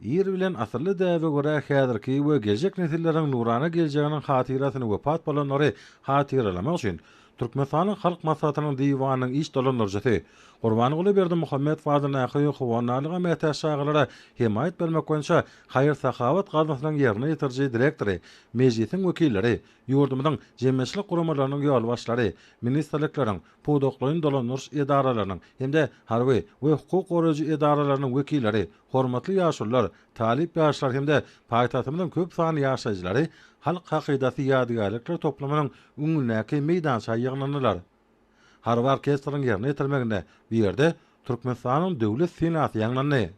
Ir bilen asırlı däwe görä häzirki we geljek nesilleriň nurana geljeğiniň hatyrasyny wepat bolanlary hatyralamak üçin Türkmenistanyň halk maslahatynyň diwanynyň iş dolanlarjysy Gurbanyguly berdi Muhammed Fazıl Näkiýew howanalyga mätäş şagylara himayet bermek boýunça Haýyr Sahawat gazmasynyň ýerine ýetirji direktory, mejlisiň wekilleri, ýurdumyň jemgyýetçilik guramalarynyň ýol başlary, ministrlikleriň, pudoklaryň dolanýar edaralarynyň hemde harby we hukuk goraýjy edaralarynyň wekilleri, hormatly ýaşullar, talip ýaşlar hemde paýtagtymyň köp sany ýaşaýjylary halk hakydasy ýadygarlyklar toplamynyň öňündäki meýdança ýygnanylar. Harby orkestrň ýerine ýetirmeginde bu ýerde Türkmenistanyň döwlet senasy ýaňlandy.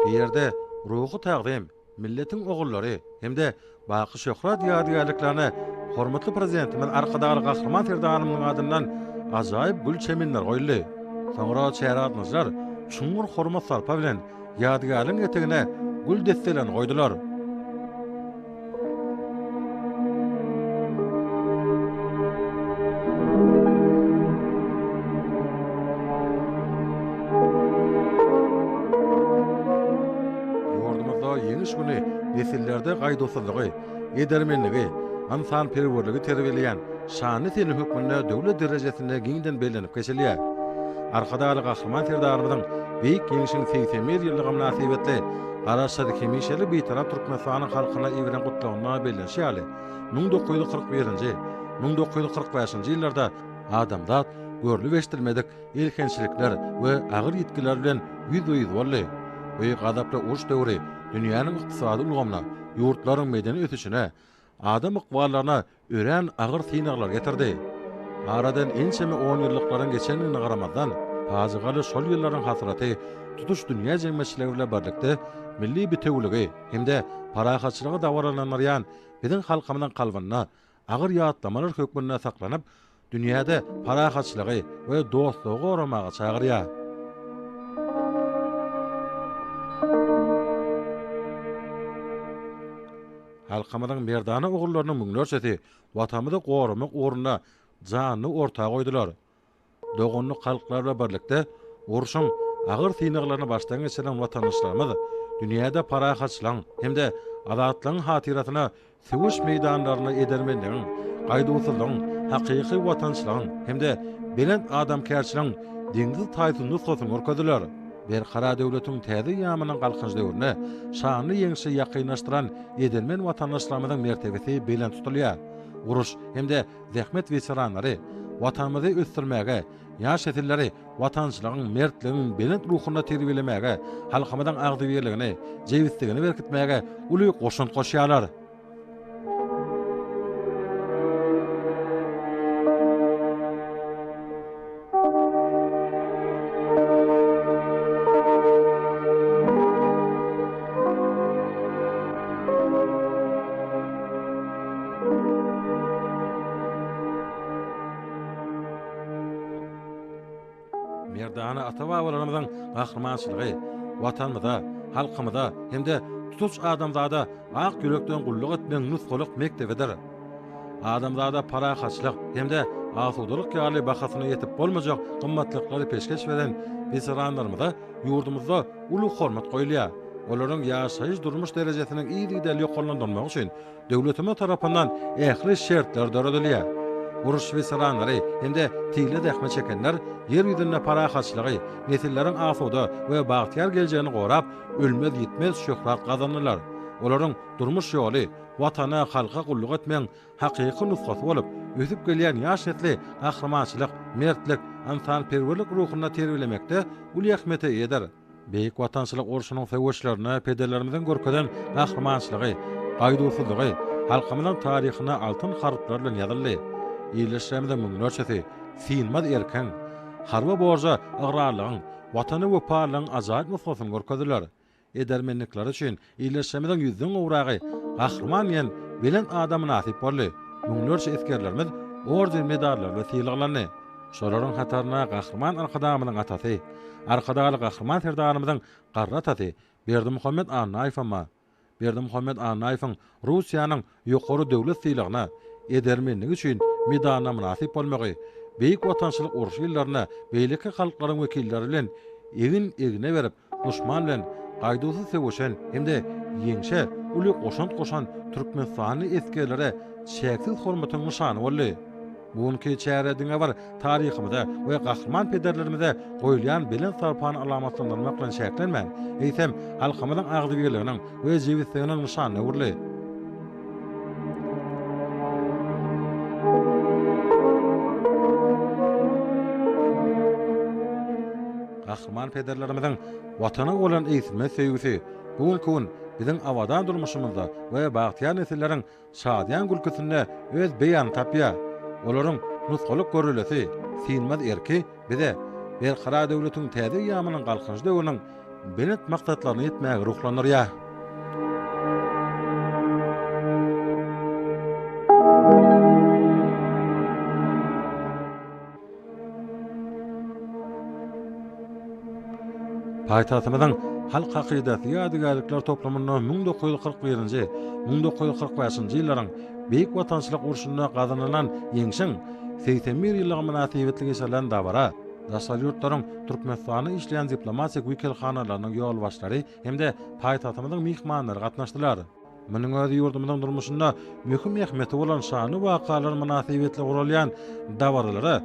Bu ýerde ruhy tagdym, milletiň ogullary hemde baky şöhret ýadygarlyklaryny hormatly prezidentiň arkadaky gahrman Ferdanymyň adyndan ajaýyp gül çeminler goýuldy. Soňra çäratmyzlar çuňur hormat sarpa bilen ýadygaryň etegine gül destelerini goýdular. Ýeňiş güni nesillerde gaýdosuzlygy, edermenligi, ansan perwerligi terbiýeleýän şany seni hökmünde döwlet derejesinde giňden belenip geçilýär. Arkadaly gahrman Ferdanymyň beýik ýeňişiň 80 ýyllygy münasibetli garaşady hemişeli beýtarap Türkmenistanyň halkyna ýigren gutlagyna belenşýärli. 1941-nji, 1945-nji ýyllarda adamzat görlüp eşdilmedik elkençilikler we agyr ýetkiler bilen ýüz-ýüz boldy. Bu gadaply uruş döwri dünýäniň ykdysady ulgamna, ýurtlaryň medeni ötüşine, adam ykballaryna ören agyr synaglar getirdi. Aradan ençeme 10 ýyllyklaryň geçenine garamazdan, hazygaly şol ýyllaryň hasraty tutuş dünýä jemgyýetçileri bilen birlikde milli bitewligi hemde parahatçylygy dawrananlaryan biziň halkymyň kalbyna agyr ýatlamalar hökmünde saklanyp, dünýäde parahatçylygy we dostlugy goramaga çagyrýar. Halkamyň merdana ogullarynyň müňlerçesi watamyzy goramak uğruna janyny ortaga goýdular. Dogonly halklar bilen birlikde uruşyň agyr synaglaryny başdan geçiren watandaşlarymyz dünýäde parahatçylygyň hemde azatlygyň hatyrasyna söwüş meýdanlaryna edermenligiň, gaýdusuzlygyň, hakyky watançylygyň hemde belent adamkärçiligiň diňdi taýsyny sosuň orkadylar. Bir qara döwletiň täze ýamynyň galkynç döwrüne şanly ýeňişi ýakynlaşdyran edelmen watandaşlarymyzyň mertebesi beýlen tutulýar. Uruş hemde zähmet weteranlary watanymyzy ösdürmäge, ýaş etilleri watançylygyň mertligiň belent ruhyna terbiýelemäge, halkymyzyň agdybirligini, jewitligini berkitmäge uly goşun goşýarlar. Merdana ata-babalarymyzyň gahrmançylygy, watanymyza, halkymyza hemde tutuş adamzada ak ýürekden gulluk etmeň nusgalyk mektebidir. Adamzada parahatçylyk hemde asudalyk ýaly bahasyna ýetip bolmajak gymmatlyklary peşkeş beren weteranlarymyza ýurdumyzda uly hormat goýulýar. Olaryň ýaşaýyş durmuş derejesiniň iyiligi ýokallandyrmak üçin döwletimiz tarapyndan ähli şertler döredilýär. Uruş veteranlary hemde tile dähme çekenler yer ýüzünde parahaçlygy, nesilleriň asuda we bagtyar geljegini gorap, ölmez gitmez şöhrat gazanýarlar. Olaryň durmuş ýoly watana, halka gulluk etmeň hakyky nusgasy bolup, ösüp gelýän ýaş netli gahrymançylyk, mertlik, insanperwerlik ruhyna terbilemekde uly ähmiýete eder. Beýik watançylyk urşunyň sewçilerine pederlerimizden görkeden gahrymançylygy, gaýdusuzlygy halkymyzyň taryhyna altyn harplar bilen ýazyldy. Ýyleşmede müňörçesi, sinmaz erken, harba borja agrarlygyň, watany we parlaň ajaýyp nusgasyny görkezdiler. Edermenlikler üçin ýyleşmeden ýüzüň owragy gahryman ýen bilen adam nasip boldy. Müňörçe eskerlerimiz orden medallar we sylaklaryny şolaryň hataryna gahryman arkadamynyň atasy, arkadaly gahryman serdarymyzyň garra atasy Berdimuhammed Anaýewiň Russiýanyň ýokary döwlet sylagyna edermenligi üçin medalna münasip bolmagy, beýik watançylyk uruş ýyllaryna beýleki halklaryň wekilleri bilen egine berip, duşman bilen gaýdusy sewşen hemde ýeňşe uly goşan Türkmenistany eskerlere çäksiz hormatyň nyşany boldy. Bugunky çärediňe bar taryhymyzda we gahryman pederlerimize goýulýan bilen sarpany alamatlandyrmak bilen şäklenmän. Eýsem, halkymyzyň agdygyliginiň we jewitliginiň nyşany urly. Gahryman pederlerimizin watana bolan eýsme sevgisi bugunky gün biziň awadan durmuşymyzda we bagtyar nesilleriň şadyan gülküsinde öz beýan tapýar. Olaryň nusgalyk görülesi, sinmaz erki bize berkara döwletiň täze ýamynyň galkyny döwrüniň benet maksatlaryny ýetmäge ruhlandyrýar. Paýtagtymyzyň halk hakydasy ýadygarlyklar toplamyny 1941-nji, 1945-njy ýyllaryň beýik watançylyk urşunda gazanylan ýeňşiň 81 ýyllygy münasibetli geçirilen dabara, daşary ýurtlaryň Türkmenistany işleýän diplomatiýa wekilhanalarynyň ýolbaşlary hemde paýtagtymyzyň mihmanlary gatnaşdylar. Munyň öz ýurdumyzyň durmuşynda möhüm ähmiýeti bolan şany wakalar münasibetli gurulýan dabarlary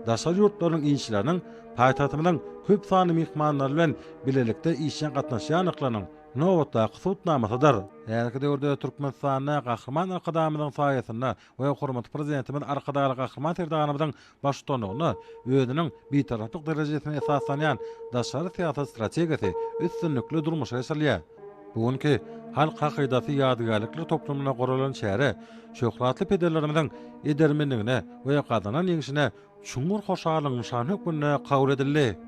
daşary ýurtlaryň işçileriniň paýtagtymyzyň köp sany mihmanlar bilen bilelikde işen gatnaşýanyklanyň nowatda qysutnamasydyr. Härki döwürde Türkmenistanyň gahryman arkadamynyň saýasyna we hormatly prezidentimiz arkadaly gahryman serdarymyzyň başçylygyny özüniň bitaraplyk derejesine esaslanýan daşary syýasat strategiýasy üstünlikli durmuşa geçirilýär. Bugunky halk hakydasy ýadygarlyklar toplamyna guralan şäher şöhratly pederlerimizin edermenligine we gazanan ýeňişine çuňur hoşalygyň şany hökmüne kabul edildi.